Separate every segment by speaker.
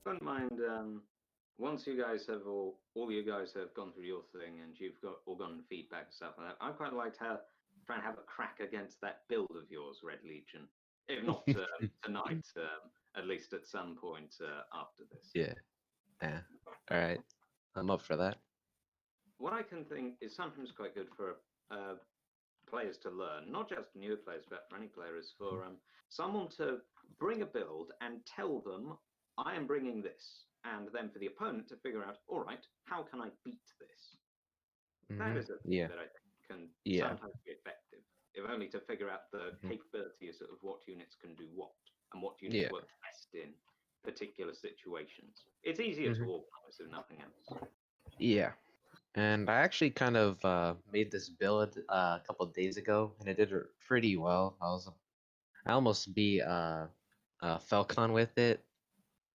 Speaker 1: Don't mind. Once you guys have all you guys have gone through your thing and you've all gone feedback and stuff like that, I'd quite like to try and have a crack against that build of yours, Red Legion. If not tonight, at least at some point after this.
Speaker 2: Yeah. Yeah. All right. I'm up for that.
Speaker 1: What I can think is sometimes quite good for players to learn, not just newer players, but for any player, is for someone to bring a build and tell them, I am bringing this. And then for the opponent to figure out, all right, how can I beat this? That is a thing that I think can sometimes be effective, if only to figure out the capabilities of what units can do what, and what units work best in particular situations. It's easier to organize if nothing else.
Speaker 2: Yeah. And I actually kind of made this build a couple of days ago, and it did pretty well. I almost beat Falcon with it.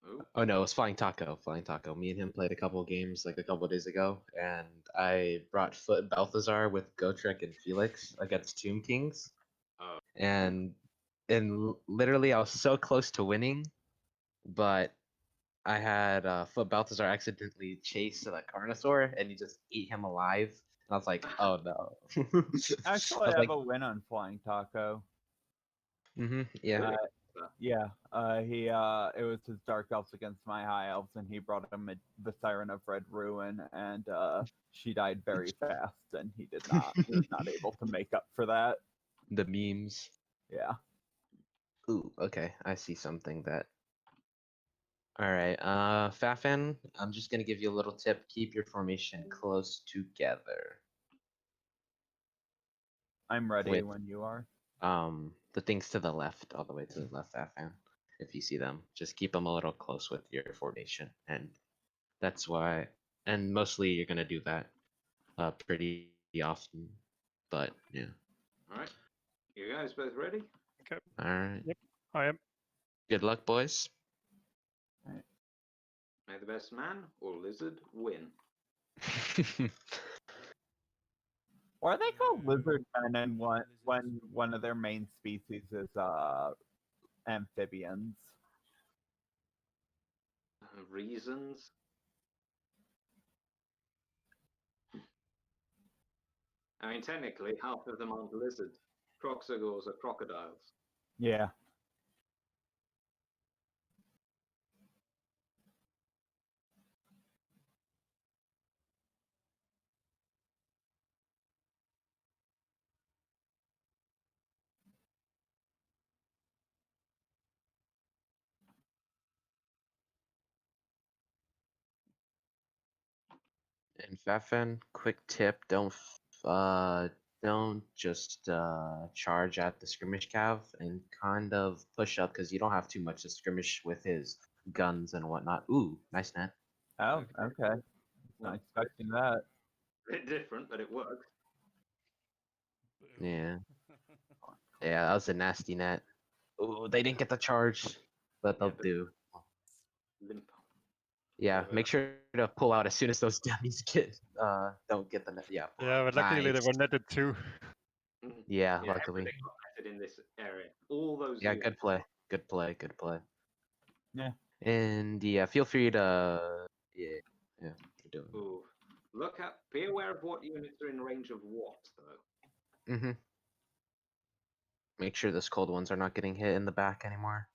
Speaker 1: Ooh.
Speaker 2: Oh no, it was Flying Taco. Flying Taco. Me and him played a couple of games like a couple of days ago, and I brought Foot Balthazar with Gotrek and Felix against Tomb Kings, and literally I was so close to winning, but I had Foot Balthazar accidentally chase the Carnosaur, and he just ate him alive. And I was like, oh no.
Speaker 3: Actually, I have a win on Flying Taco.
Speaker 2: Yeah.
Speaker 3: Yeah. It was his Dark Elves against my High Elves, and he brought him the Siren of Red Ruin, and she died very fast, and he was not able to make up for that.
Speaker 2: The memes.
Speaker 3: Yeah.
Speaker 2: Ooh, okay. I see something that. All right, Fafan, I'm just gonna give you a little tip. Keep your formation close together.
Speaker 3: I'm ready when you are.
Speaker 2: The things to the left, all the way to the left, Fafan. If you see them, just keep them a little close with your formation, and that's why. And mostly you're gonna do that, pretty often. But yeah.
Speaker 1: All right, you guys both ready?
Speaker 4: Okay.
Speaker 2: All right.
Speaker 4: Yep, I am.
Speaker 2: Good luck, boys.
Speaker 1: May the best man or lizard win.
Speaker 3: Why are they called lizard men and when one of their main species is amphibians?
Speaker 1: Reasons? I mean, technically, half of them aren't lizards. Croxagors are crocodiles.
Speaker 3: Yeah.
Speaker 2: And Fafan, quick tip: don't just charge at the skirmish cav, and kind of push up, because you don't have too much to skirmish with his guns and whatnot. Ooh, nice net.
Speaker 3: Oh, okay. Not expecting that.
Speaker 1: A bit different, but it works.
Speaker 2: Yeah. Yeah, that was a nasty net. Ooh, they didn't get the charge, but they'll do.
Speaker 1: Limp.
Speaker 2: Yeah, make sure to pull out as soon as those dummies don't get the net. Yeah.
Speaker 4: Yeah, but luckily they were netted too.
Speaker 2: Yeah, luckily.
Speaker 1: Everything got netted in this area. All those.
Speaker 2: Yeah,
Speaker 1: units.
Speaker 2: good play. Good play. Good play.
Speaker 3: Yeah.
Speaker 2: And yeah, feel free to yeah, you're doing.
Speaker 1: Ooh. Look at. Be aware of what units are in range of what, though.
Speaker 2: Mm-hmm. Make sure those cold ones are not getting hit in the back anymore.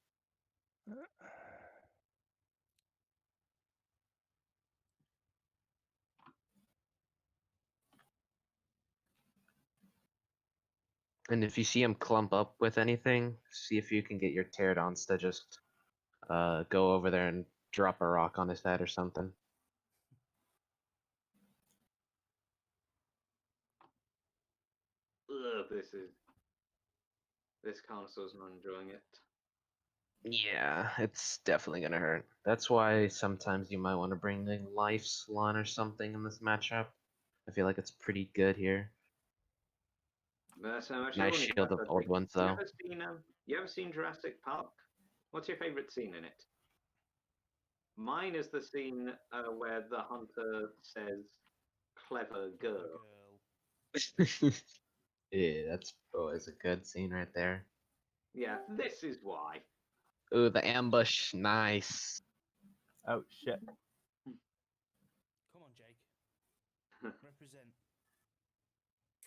Speaker 2: And if you see him clump up with anything, see if you can get your pterodons to just go over there and drop a rock on his head or something.
Speaker 1: Ugh, this console's not enjoying it.
Speaker 2: Yeah, it's definitely gonna hurt. That's why sometimes you might want to bring the life salon or something in this matchup. I feel like it's pretty good here. Nice shield of old ones though.
Speaker 1: You ever seen Jurassic Park? What's your favorite scene in it? Mine is the scene where the hunter says, "Clever girl."
Speaker 2: Yeah, that's always a good scene right there.
Speaker 1: Yeah, this is why.
Speaker 2: Ooh, the ambush, nice.
Speaker 3: Oh shit.
Speaker 5: Come on, Jake. Represent.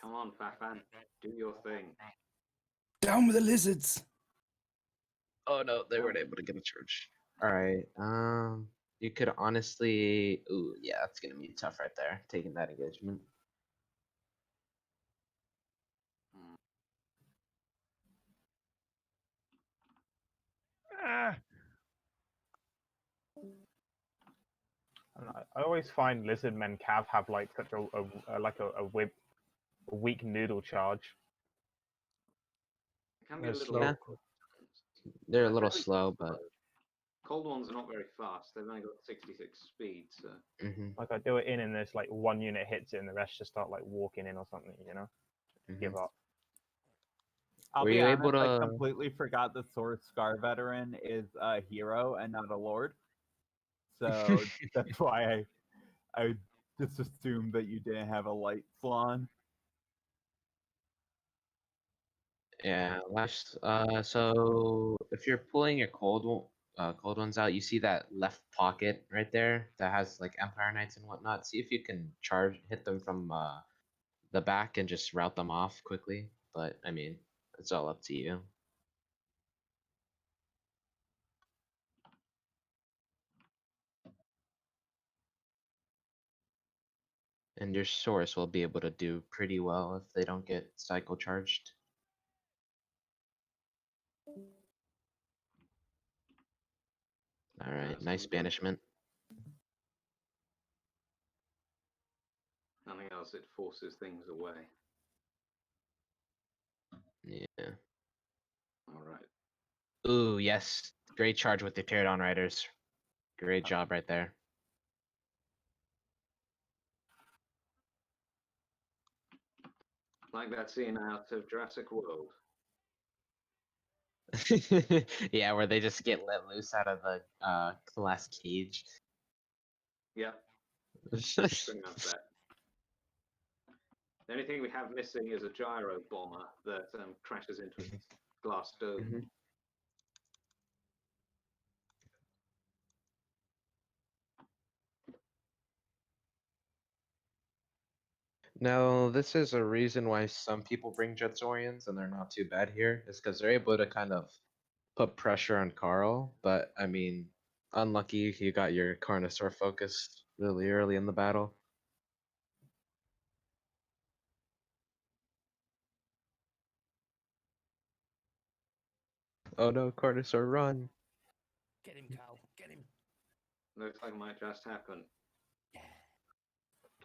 Speaker 1: Come on, Fafan, do your thing.
Speaker 6: Down with the lizards.
Speaker 2: Oh no, they weren't able to get a charge. All right. You could honestly. Ooh, yeah, it's gonna be tough right there. Taking that engagement.
Speaker 4: Ah,
Speaker 7: I always find lizard men cav have like such a weak noodle charge.
Speaker 1: It can be
Speaker 7: They're
Speaker 1: a little
Speaker 7: slow.
Speaker 1: awkward.
Speaker 2: They're a little
Speaker 1: very
Speaker 2: slow, but.
Speaker 1: Cold ones are not very fast. They've only got 66 speed, so.
Speaker 7: Like I do it in, and there's like one unit hits it, and the rest just start like walking in or something. You know, give up.
Speaker 3: I'll
Speaker 2: Were
Speaker 3: be
Speaker 2: you
Speaker 3: honest,
Speaker 2: able
Speaker 3: I
Speaker 2: to-
Speaker 3: completely forgot the Sword Scar veteran is a hero and not a lord. So that's why I just assumed that you didn't have a light salon.
Speaker 2: Yeah, so if you're pulling your cold ones out, you see that left pocket right there that has like Empire Knights and whatnot. See if you can hit them from the back and just route them off quickly. But I mean, it's all up to you. And your source will be able to do pretty well if they don't get cycle charged. All right, nice banishment.
Speaker 1: Nothing else, it forces things away.
Speaker 2: Yeah.
Speaker 1: All right.
Speaker 2: Ooh, yes. Great charge with the Pterodon Riders. Great job right there.
Speaker 1: Like that scene out of Jurassic World.
Speaker 2: Yeah, where they just get let loose out of the glass cage.
Speaker 1: Yeah, pretty much that. The only thing we have missing is a gyro bomber that crashes into a glass dome.
Speaker 2: Now, this is a reason why some people bring Jetsorians and they're not too bad here, is because they're able to kind of put pressure on Carl, but I mean, unlucky you got your Carnosaur focused really early in the battle. Oh no, Carnosaur, run!
Speaker 5: Get him, Carl. Get him.
Speaker 1: Looks like it might just happen.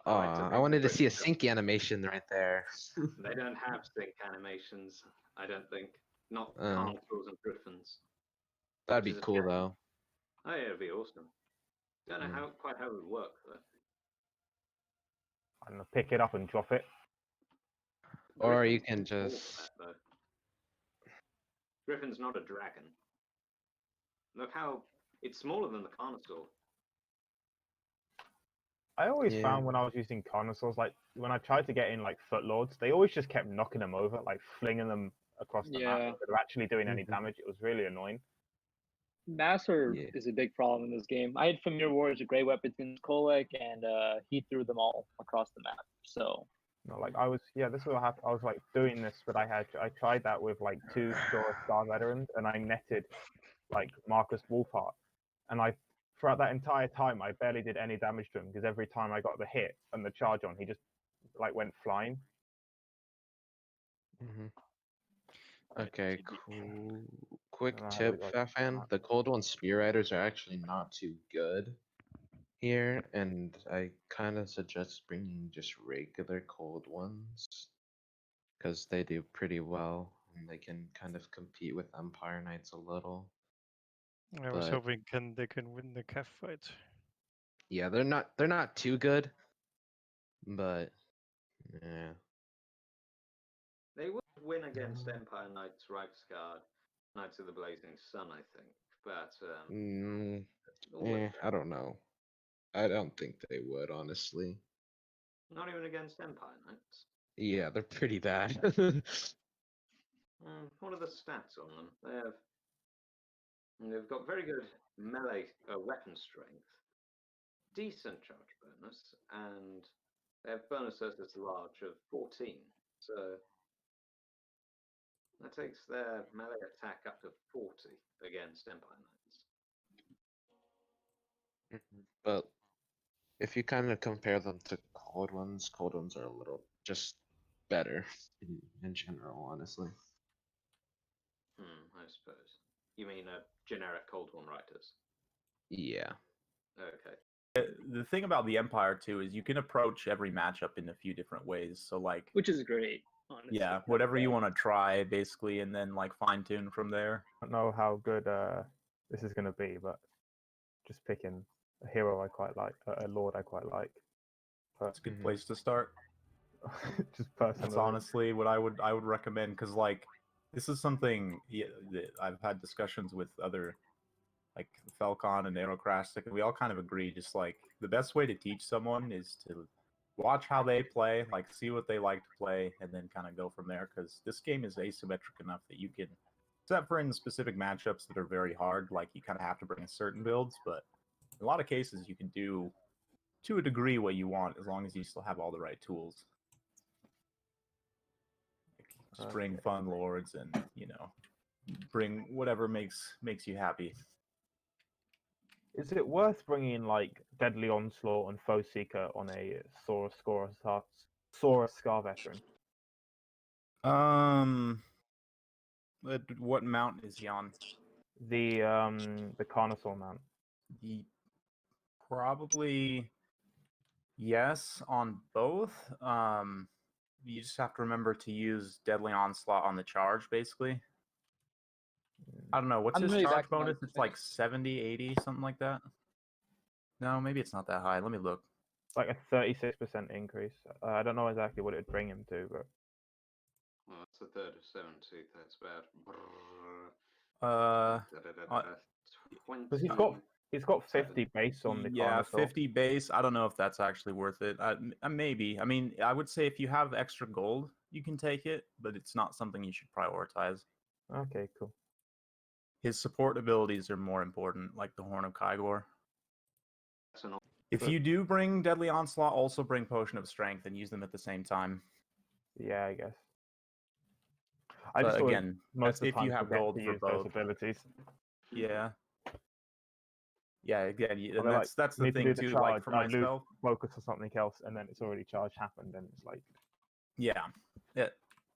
Speaker 2: I wanted to see a sync animation right there.
Speaker 1: They don't have sync animations, I don't think. Not Carnosaurs and Griffins.
Speaker 2: That'd be cool though.
Speaker 1: Oh yeah, it'd be awesome. Don't know quite how it would work though.
Speaker 7: I'm gonna pick it up and drop it.
Speaker 2: Or you
Speaker 1: Griffin's
Speaker 2: can
Speaker 1: too small
Speaker 2: just.
Speaker 1: for that, though. Griffin's not a dragon. Look how it's smaller than the Carnosaur.
Speaker 7: I always found when I was using Carnosaurs, like when I tried to get in like Footlords, they always just kept knocking them over, like flinging them across the map instead of actually doing any damage. It was really annoying.
Speaker 8: Master is a big problem in this game. I had Familiar Wars, a great weapon against Kolek, and he threw them all across the map. So
Speaker 7: No, like this is what happened. I was like doing this, but I tried that with like 2 Star veterans, and I netted like Marcus Wolfhart, and throughout that entire time I barely did any damage to him because every time I got the hit and the charge on, he just like went flying.
Speaker 2: Okay, cool. Quick tip, Fafan. The Cold One Spear Riders are actually not too good here, and I kind of suggest bringing just regular Cold Ones because they do pretty well and they can kind of compete with Empire Knights a little.
Speaker 4: I was hoping they can win the calf fight.
Speaker 2: Yeah, they're not too good, but yeah.
Speaker 1: They would win against Empire Knights, Reichsguard, Knights of the Blazing Sun, I think. But
Speaker 2: I don't know. I don't think they would, honestly.
Speaker 1: not even against Empire Knights.
Speaker 2: Yeah, they're pretty bad.
Speaker 1: What are the stats on them? They have And they've got very good melee weapon strength, decent charge bonus, and they have bonuses as large of 14. So that takes their melee attack up to 40 against Empire Knights.
Speaker 2: But if you kind of compare them to cold ones are a little just better in general, honestly.
Speaker 1: I suppose. You mean generic cold one writers?
Speaker 2: Yeah.
Speaker 1: Okay.
Speaker 3: The thing about the Empire too is you can approach every matchup in a few different ways. So like,
Speaker 8: which is great. Honestly.
Speaker 3: Yeah, whatever you want to try, basically, and then like fine tune from there.
Speaker 7: I don't know how good this is going to be, but just picking a hero I quite like, a lord I quite like.
Speaker 3: That's a good place to start.
Speaker 7: Just personally.
Speaker 3: That's honestly what I would recommend, because like this is something that I've had discussions with other like Falcon and Aerocrastic, and we all kind of agree. Just like the best way to teach someone is to watch how they play, like see what they like to play, and then kind of go from there. Because this game is asymmetric enough that you can, except for in specific matchups that are very hard, like you kind of have to bring certain builds. But in a lot of cases, you can do to a degree what you want as long as you still have all the right tools. Just bring fun lords, and bring whatever makes you happy.
Speaker 7: Is it worth bringing like Deadly Onslaught and Foe Seeker on a Sora Scar veteran?
Speaker 3: What mount is he on?
Speaker 7: The Carnosaur mount.
Speaker 3: Probably yes on both. You just have to remember to use Deadly Onslaught on the charge, basically. I don't know. What's his charge bonus? It's like 70, 80, something like that. No, maybe it's not that high. Let me look.
Speaker 7: It's like a 36% increase. I don't know exactly what it would bring him to, but...
Speaker 1: Well, it's a third of 70. That's about...
Speaker 7: 20... He's got 50 base on the
Speaker 3: Carnosaur. 50
Speaker 7: Carnosaur.
Speaker 3: Base. I don't know if that's actually worth it. Maybe. I mean, I would say if you have extra gold, you can take it, but it's not something you should prioritize.
Speaker 7: Okay, cool.
Speaker 3: His support abilities are more important, like the Horn of Kygor. If you do bring Deadly Onslaught, also bring Potion of Strength and use them at the same time.
Speaker 7: Yeah, I guess.
Speaker 3: Again, that's if you have gold for both
Speaker 7: abilities.
Speaker 3: Yeah. Yeah, again, and that's the thing too. Like for myself,
Speaker 7: focus on something else, and then it's already charged happened, and it's like,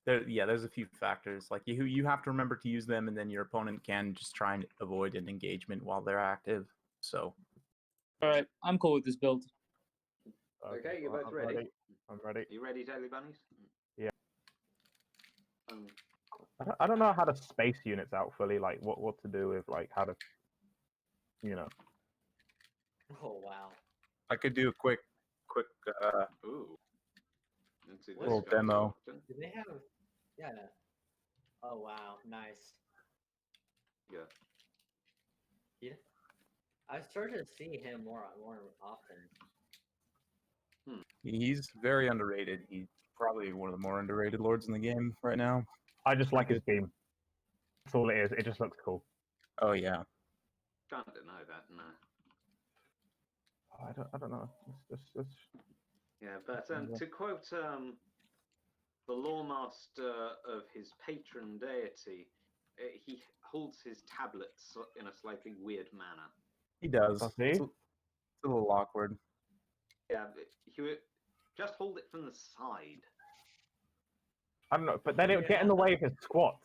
Speaker 3: there's a few factors. Like you have to remember to use them, and then your opponent can just try and avoid an engagement while they're active. So,
Speaker 8: all right, I'm cool with this build.
Speaker 1: Okay, you both ready?
Speaker 7: I'm ready.
Speaker 1: You ready, Daily Bunnies?
Speaker 7: Yeah. I don't know how to space units out fully. Like what to do with like how to,
Speaker 9: Oh wow!
Speaker 3: I could do a quick
Speaker 1: little
Speaker 3: demo.
Speaker 9: Do they have? Yeah. Oh wow! Nice.
Speaker 1: Yeah.
Speaker 9: Yeah. I started to see him more often.
Speaker 3: He's very underrated. He's probably one of the more underrated lords in the game right now.
Speaker 7: I just like his beam. That's all it is. It just looks cool.
Speaker 3: Oh yeah.
Speaker 1: Can't deny that, no.
Speaker 7: I don't know. It's...
Speaker 1: Yeah, but to quote the lore master of his patron deity, he holds his tablets in a slightly weird manner.
Speaker 3: He does.
Speaker 7: It's
Speaker 3: a little awkward.
Speaker 1: Yeah, he would just hold it from the side.
Speaker 7: I don't know, but then it would get in the way of his squat.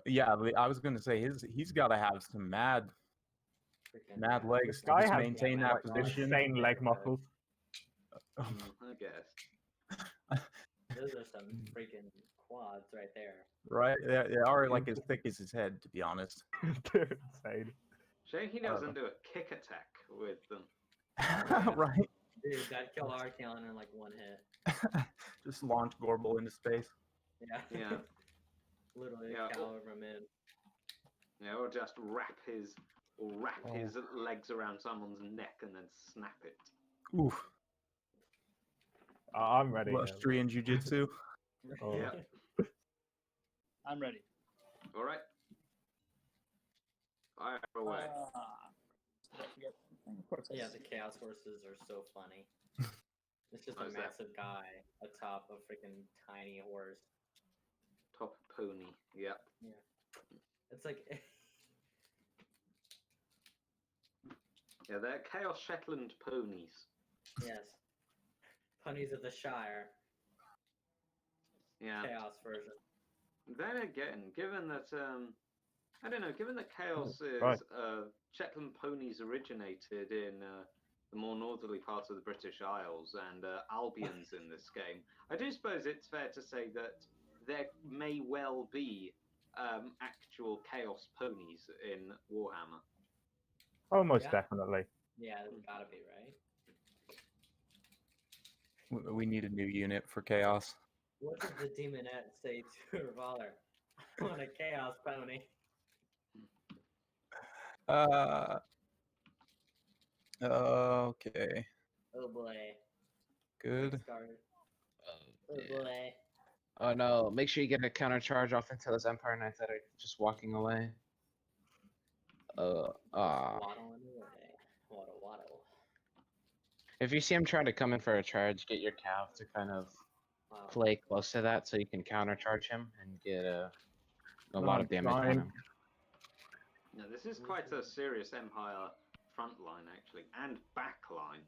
Speaker 3: Yeah, I was gonna say he's got to have some mad legs to just maintain that position.
Speaker 7: Insane leg muscles.
Speaker 1: I guess.
Speaker 9: Those are some freaking quads right there.
Speaker 3: Right, they are like as thick as his head, to be honest.
Speaker 7: Insane.
Speaker 1: Shame he doesn't do a kick attack with them.
Speaker 3: Right.
Speaker 9: Dude, that killed Archeon in like one hit.
Speaker 3: Just launch Gorbel into space.
Speaker 9: Yeah.
Speaker 1: Yeah.
Speaker 9: Literally cow over him in.
Speaker 1: Yeah, or just wrap his legs around someone's neck and then snap it.
Speaker 3: Oof.
Speaker 7: I'm ready.
Speaker 3: Austrian Jiu-Jitsu.
Speaker 7: Oh.
Speaker 1: Yeah.
Speaker 8: I'm ready.
Speaker 1: All right. Fire away.
Speaker 3: Of course.
Speaker 9: Yeah, the Chaos Horses are so funny. It's just a
Speaker 1: How's that?
Speaker 9: massive guy atop a freaking tiny horse.
Speaker 1: Top pony. Yep.
Speaker 9: It's like
Speaker 1: Yeah, they're Chaos Shetland ponies.
Speaker 9: yes, ponies of the Shire,
Speaker 1: Yeah.
Speaker 9: Chaos version.
Speaker 1: Then again, given that I don't know, given that Chaos is
Speaker 7: Right.
Speaker 1: Shetland ponies originated in the more northerly parts of the British Isles and Albions in this game, I do suppose it's fair to say that there may well be actual Chaos ponies in Warhammer.
Speaker 7: Almost
Speaker 9: Yeah.
Speaker 7: definitely.
Speaker 9: Yeah, there's gotta be, right?
Speaker 10: We need a new unit for Chaos.
Speaker 9: What did the demonette say to her father? I want a Chaos pony.
Speaker 10: Okay.
Speaker 9: Oh boy.
Speaker 10: Good.
Speaker 9: Started. Oh
Speaker 2: Yeah.
Speaker 9: boy.
Speaker 2: Oh no, make sure you get a counter charge off into those Empire Knights that are just walking away.
Speaker 9: Waddling away. Waddle waddle.
Speaker 2: If you see him trying to come in for a charge, get your Cav to kind of
Speaker 9: Wow.
Speaker 2: play close to that so you can counter charge him and get a lot of damage on
Speaker 7: fine.
Speaker 2: him.
Speaker 1: No, this is quite a serious Empire front line, actually, and back line.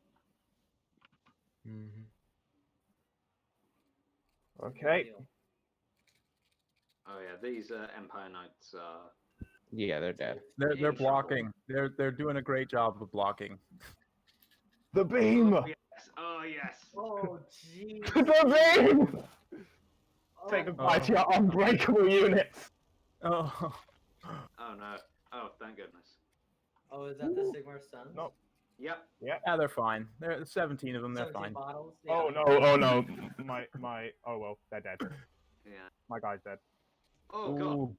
Speaker 2: Mm-hmm.
Speaker 7: Okay.
Speaker 1: Oh yeah, these Empire Knights are...
Speaker 2: Yeah, they're dead.
Speaker 10: They're
Speaker 1: Trouble.
Speaker 10: blocking. They're doing a great job of blocking.
Speaker 7: The beam!
Speaker 1: Oh yes! Oh yes!
Speaker 9: Oh jeez.
Speaker 7: The beam! Say
Speaker 9: Oh,
Speaker 7: goodbye to your unbreakable units!
Speaker 10: Oh.
Speaker 1: Oh no. Oh, thank goodness.
Speaker 9: oh, is that the Sigmar Sons?
Speaker 7: No.
Speaker 1: Yep.
Speaker 10: Yeah, they're fine. There's 17 of them. They're
Speaker 9: 17
Speaker 10: fine.
Speaker 9: bottles?
Speaker 7: Oh
Speaker 9: Yeah.
Speaker 7: no, oh no. Oh well, they're dead.
Speaker 1: Yeah.
Speaker 7: My guy's dead.
Speaker 1: Oh god.
Speaker 10: Ooh.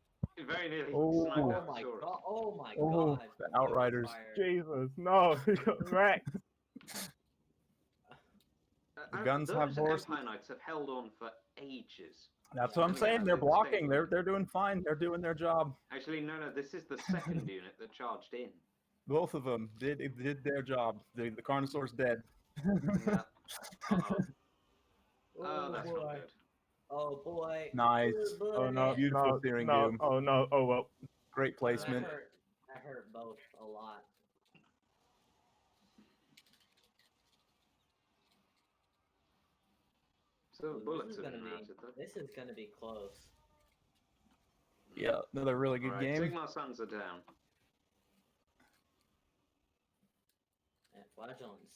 Speaker 1: Very nearly
Speaker 10: Oh.
Speaker 1: sniped
Speaker 9: Oh
Speaker 1: out
Speaker 9: my
Speaker 1: Saurus.
Speaker 9: god. Oh my
Speaker 10: Oh,
Speaker 9: god.
Speaker 10: the Outriders.
Speaker 9: Fire.
Speaker 7: Jesus, no, he got wrecked.
Speaker 10: The guns
Speaker 1: those
Speaker 10: have horses.
Speaker 1: Empire Knights have held on for ages.
Speaker 10: That's what I'm
Speaker 1: Yeah,
Speaker 10: saying. They're
Speaker 1: it's
Speaker 10: blocking.
Speaker 1: stable.
Speaker 10: They're doing fine. They're doing their job.
Speaker 1: Actually, no, this is the second unit that charged in.
Speaker 10: Both of them did their job. The Carnosaur's dead.
Speaker 1: Yeah. Uh-oh. Oh,
Speaker 9: Oh
Speaker 1: that's
Speaker 9: boy.
Speaker 1: not good.
Speaker 9: Oh boy.
Speaker 10: Nice.
Speaker 7: Oh no,
Speaker 10: Beautiful
Speaker 7: no,
Speaker 10: steering
Speaker 7: no,
Speaker 10: doom.
Speaker 7: oh no, oh well.
Speaker 10: Great placement.
Speaker 9: I hurt both a lot.
Speaker 1: So
Speaker 9: Ooh,
Speaker 1: bullets have been routed though.
Speaker 9: This is gonna be close.
Speaker 10: Yeah, another really good
Speaker 1: Alright,
Speaker 10: game.
Speaker 1: Sigmar Sons are down.
Speaker 9: And flagellants.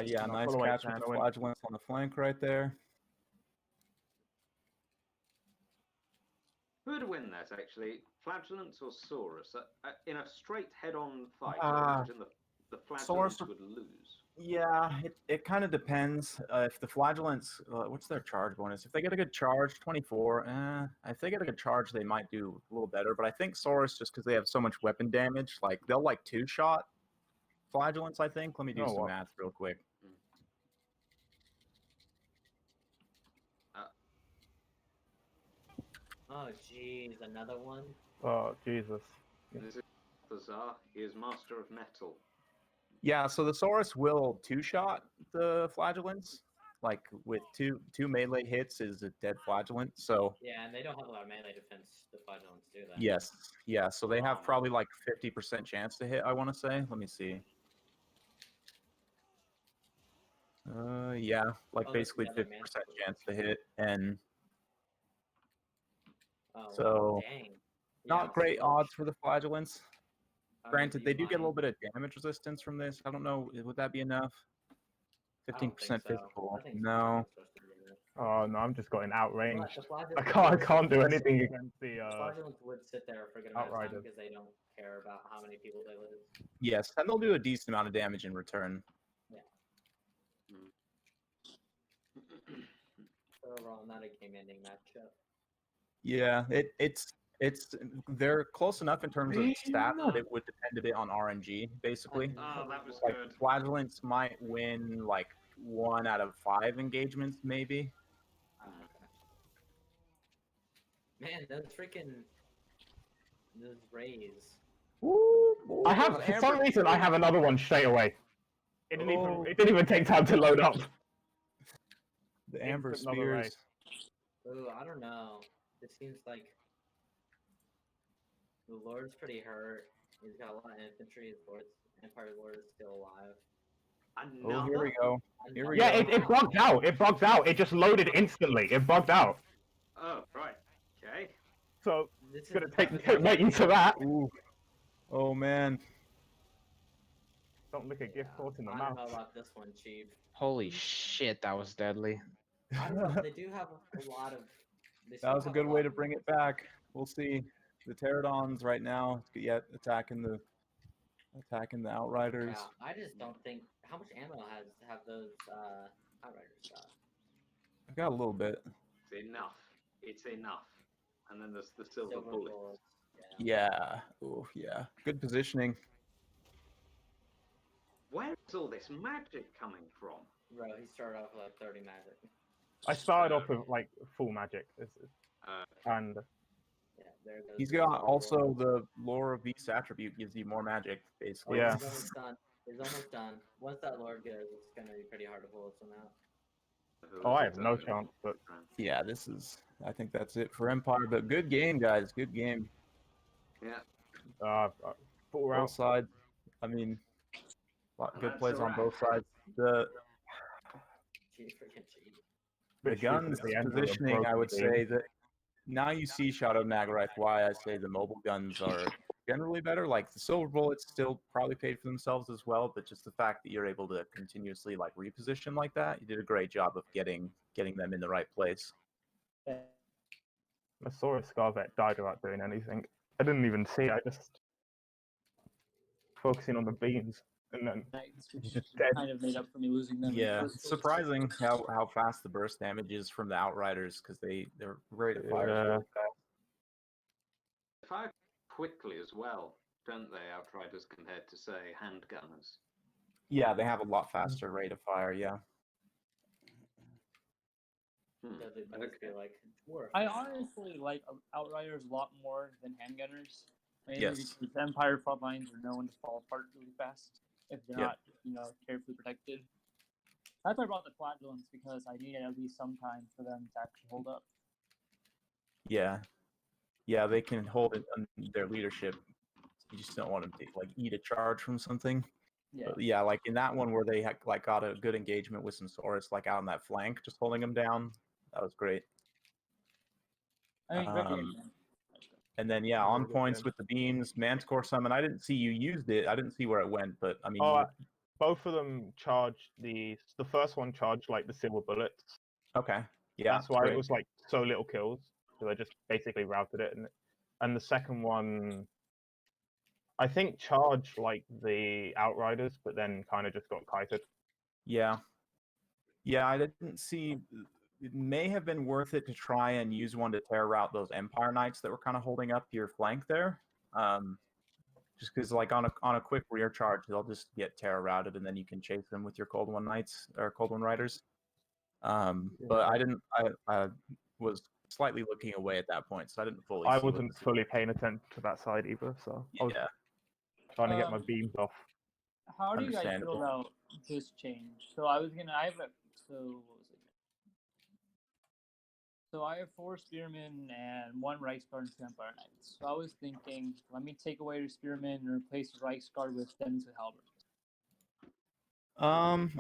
Speaker 10: Yeah,
Speaker 7: No,
Speaker 10: nice
Speaker 7: pull away,
Speaker 10: catch with
Speaker 7: Stan,
Speaker 10: the
Speaker 7: I went-
Speaker 10: flagellants on the flank right there.
Speaker 1: Who would win that actually? Flagellants or Saurus? In a straight head-on fight, I
Speaker 10: Ah,
Speaker 1: imagine the Flagellants
Speaker 10: Saurus-
Speaker 1: would lose.
Speaker 10: Yeah, it kind of depends. If the flagellants, what's their charge bonus? If they get a good charge, 24. If they get a good charge, they might do a little better. But I think Saurus, just because they have so much weapon damage, like they'll like two-shot flagellants. I think. Let me do
Speaker 7: Oh,
Speaker 10: some
Speaker 7: wow.
Speaker 10: math real quick.
Speaker 9: Oh jeez, another one?
Speaker 7: Oh Jesus.
Speaker 1: This is Thazar. He is master of metal.
Speaker 10: Yeah, so the Saurus will two-shot the flagellants. Like with two melee hits is a dead flagellant. So
Speaker 9: Yeah, and they don't have a lot of melee defense, the flagellants do that.
Speaker 10: yes, yeah. So they have probably like 50% chance to hit. I want to say. Let me see. Yeah, like
Speaker 9: Oh, that's
Speaker 10: basically
Speaker 9: the other
Speaker 10: 50%
Speaker 9: man.
Speaker 10: chance to hit, and
Speaker 9: Oh,
Speaker 10: so
Speaker 9: dang.
Speaker 10: not
Speaker 9: Yeah,
Speaker 10: great
Speaker 9: so-
Speaker 10: odds for the flagellants.
Speaker 9: Alright,
Speaker 10: Granted,
Speaker 9: do
Speaker 10: they
Speaker 9: you
Speaker 10: do get a little
Speaker 9: mind?
Speaker 10: bit of damage resistance from this. I don't know, would that be enough?
Speaker 9: I don't think
Speaker 10: 15%
Speaker 9: so.
Speaker 10: physical.
Speaker 9: I think
Speaker 10: No.
Speaker 9: it's supposed to be enough.
Speaker 7: Oh no, I'm just getting outranged.
Speaker 9: But the
Speaker 7: I
Speaker 9: flagellants
Speaker 7: can't do
Speaker 9: would
Speaker 7: anything
Speaker 9: sit-
Speaker 7: against the
Speaker 9: the flagellants would sit there for a good amount of time
Speaker 7: Outriders.
Speaker 9: because they don't care about how many people they lose.
Speaker 10: Yes, and they'll do a decent amount of damage in return.
Speaker 9: So overall, not a game-ending matchup.
Speaker 10: Yeah, it's they're close enough in terms of stat that it would depend a bit on RNG, basically.
Speaker 1: Oh, that was
Speaker 10: Like
Speaker 1: good.
Speaker 10: flagellants might win like 1 out of 5 engagements, maybe.
Speaker 9: Okay. Man, those freaking those rays.
Speaker 10: Woo!
Speaker 7: I have, for some reason, I have another one straight away. It didn't even take time to load up.
Speaker 10: The Amber
Speaker 7: Instant another ray.
Speaker 10: Spears.
Speaker 9: Ooh, I don't know. It seems like the Lord's pretty hurt. He's got a lot of infantry. His Empire Lord is still alive.
Speaker 10: Oh, here we go. Here we
Speaker 7: Yeah,
Speaker 10: go.
Speaker 7: it bugged out. It bugged out. It just loaded instantly. It bugged out.
Speaker 1: Oh, right. Okay.
Speaker 7: So
Speaker 9: This
Speaker 7: it's gonna
Speaker 9: is
Speaker 7: take
Speaker 9: definitely
Speaker 7: right into that.
Speaker 10: Ooh. Oh man.
Speaker 7: Don't look a gift horse in the
Speaker 9: I don't
Speaker 7: mouth.
Speaker 9: know about this one, Chief.
Speaker 2: Holy shit, that was deadly.
Speaker 9: I don't know. They do have a lot of.
Speaker 10: That was a good way to bring it back. We'll see. The Pterodons right now, yet attacking the Outriders.
Speaker 9: Yeah, I just don't think. How much ammo have those Outriders got?
Speaker 10: I've got a little bit.
Speaker 1: It's enough. It's enough. And then there's the silver bullets.
Speaker 10: Yeah. Oh yeah. Good positioning.
Speaker 1: Where is all this magic coming from?
Speaker 9: Bro, he started off with like 30 magic.
Speaker 7: I started off with like full magic, and
Speaker 9: Yeah, there goes.
Speaker 10: He's
Speaker 9: the
Speaker 10: got
Speaker 9: silver
Speaker 10: also the Lore of Beast attribute gives you more magic, basically.
Speaker 7: Yeah.
Speaker 9: He's almost done. He's almost done. Once that Lord goes, it's gonna be pretty hard to pull this one out.
Speaker 7: oh, I have no chance. But
Speaker 10: Yeah, I think that's it for Empire, but good game, guys. Good game.
Speaker 1: Yeah.
Speaker 7: full
Speaker 10: Both
Speaker 7: round.
Speaker 10: sides. I mean, good
Speaker 1: That's
Speaker 10: plays
Speaker 1: a
Speaker 10: on
Speaker 1: wrap.
Speaker 10: both sides. The
Speaker 9: Gee, freaking cheat.
Speaker 10: guns positioning, I would say that now you see Shadow Nagarath, why I say the mobile guns are generally better. Like the silver bullets still probably paid for themselves as well, but just the fact that you're able to continuously like reposition like that, you did a great job of getting them in the right place.
Speaker 7: I saw a Scarvet died without doing anything. I didn't even see it. I just focusing on the beams, and then
Speaker 11: Which
Speaker 7: just dead.
Speaker 11: kind of made up for me losing them.
Speaker 10: Yeah, it's surprising how fast the burst damage is from the Outriders because they're great at fire.
Speaker 7: Yeah.
Speaker 1: They fire quickly as well, don't they, Outriders, compared to, say, handgunners?
Speaker 10: Yeah, they have a lot faster rate of fire. Yeah.
Speaker 9: Does it must be like dwarf?
Speaker 11: I honestly like Outriders a lot more than handgunners. Mainly
Speaker 10: Yes.
Speaker 11: because the Empire front lines are known to fall apart really fast if they're
Speaker 10: Yep.
Speaker 11: not, carefully protected. That's why I brought the Flatulence because I needed at least some time for them to actually hold up.
Speaker 10: Yeah. Yeah, they can hold it under their leadership. You just don't want them to like eat a charge from something.
Speaker 11: Yeah.
Speaker 10: But yeah, like in that one where they like got a good engagement with some Saurus, like out on that flank, just holding them down. That was great.
Speaker 11: I mean,
Speaker 10: And then yeah, on points with the beams, Manticore Summon. I didn't see you used it. I didn't see where it went, but I mean.
Speaker 7: Both of them charged the first one charged like the silver bullets.
Speaker 10: Okay. Yeah.
Speaker 7: That's why
Speaker 10: great.
Speaker 7: it was like so little kills. So I just basically routed it, and the second one, I think charged like the Outriders, but then kind of just got kited.
Speaker 10: Yeah. Yeah, I didn't see. It may have been worth it to try and use one to tear out those Empire Knights that were kind of holding up your flank there. Just because, like, on a quick rear charge, they'll just get terror routed, and then you can chase them with your Cold One Knights or Cold One Riders. But I didn't. I was slightly looking away at that point, so I didn't fully.
Speaker 7: I
Speaker 10: see what
Speaker 7: wasn't
Speaker 10: the-
Speaker 7: fully paying attention to that side either, so I was trying to get my beams off.
Speaker 11: How do you guys feel
Speaker 10: Understandable.
Speaker 11: about this change? So I was gonna, I have a, so what was it? So I have 4 Spearmen and 1 Reichsguard and 2 Empire Knights. So I was thinking, let me take away your Spearmen and replace the Reichsguard with them with Halberds.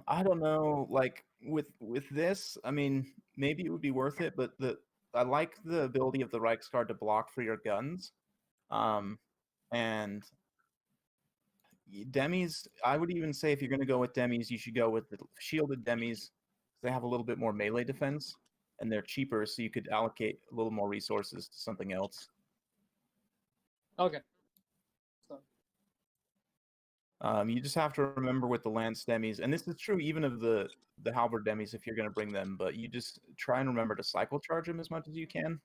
Speaker 10: I don't know. Like with this, I mean, maybe it would be worth it, but I like the ability of the Reichsguard to block for your guns, and demis. I would even say if you're going to go with demis, you should go with the shielded demis. They have a little bit more melee defense, and they're cheaper, so you could allocate a little more resources to something else.
Speaker 11: Okay.
Speaker 10: You just have to remember with the Lance demis, and this is true even of the Halberd demis if you're going to bring them, but you just try and remember to cycle charge them as much as you can,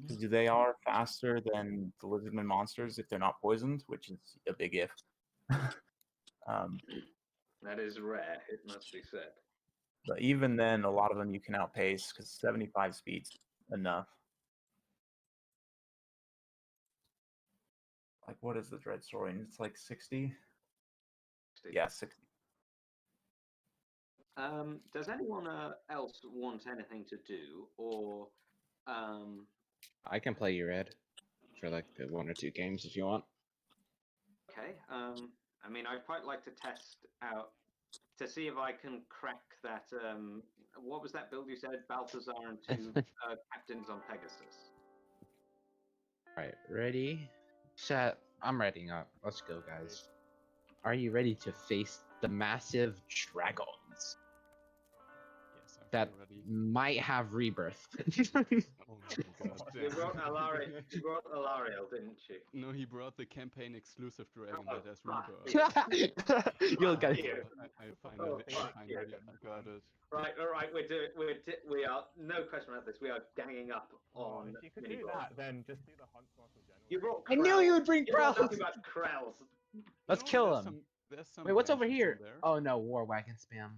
Speaker 10: because they are faster than the Lizardman monsters if they're not poisoned, which is a big if.
Speaker 1: That is rare, it must be said.
Speaker 10: But even then, a lot of them you can outpace, because 75 speed's enough. like what is the Dread story? And it's like 60.
Speaker 1: 60.
Speaker 10: Yeah, 60.
Speaker 1: Does anyone else want anything to do, or
Speaker 2: I can play you Red for like 1 or 2 games if you want.
Speaker 1: okay? I mean, I'd quite like to test out to see if I can crack that. What was that build you said? Balthazar and 2 captains on Pegasus.
Speaker 2: All right, ready? Chat. I'm ready up. Let's go, guys. Are you ready to face the massive dragons
Speaker 12: Yes, I'm
Speaker 2: that
Speaker 12: ready.
Speaker 2: might have rebirth?
Speaker 12: Oh my god.
Speaker 1: You brought Alariel, didn't you?
Speaker 12: No, he brought the campaign exclusive dragon
Speaker 1: Oh,
Speaker 12: that has
Speaker 1: fuck.
Speaker 12: rebirth.
Speaker 2: You'll get
Speaker 1: you.
Speaker 2: it.
Speaker 12: I finally,
Speaker 1: fuck you.
Speaker 12: got it.
Speaker 1: Right, all right, we are no question about this. We are ganging up on.
Speaker 7: If you could do that, then just do the hunt muscle general.
Speaker 1: You brought.
Speaker 2: I knew you would bring
Speaker 1: You brought
Speaker 2: Krells.
Speaker 1: nothing but Krells.
Speaker 2: Let's
Speaker 12: No,
Speaker 2: kill
Speaker 12: there's
Speaker 2: him.
Speaker 12: There's some
Speaker 2: Wait, what's over
Speaker 12: branches in
Speaker 2: here?
Speaker 12: there.
Speaker 2: Oh no, war wagon spam.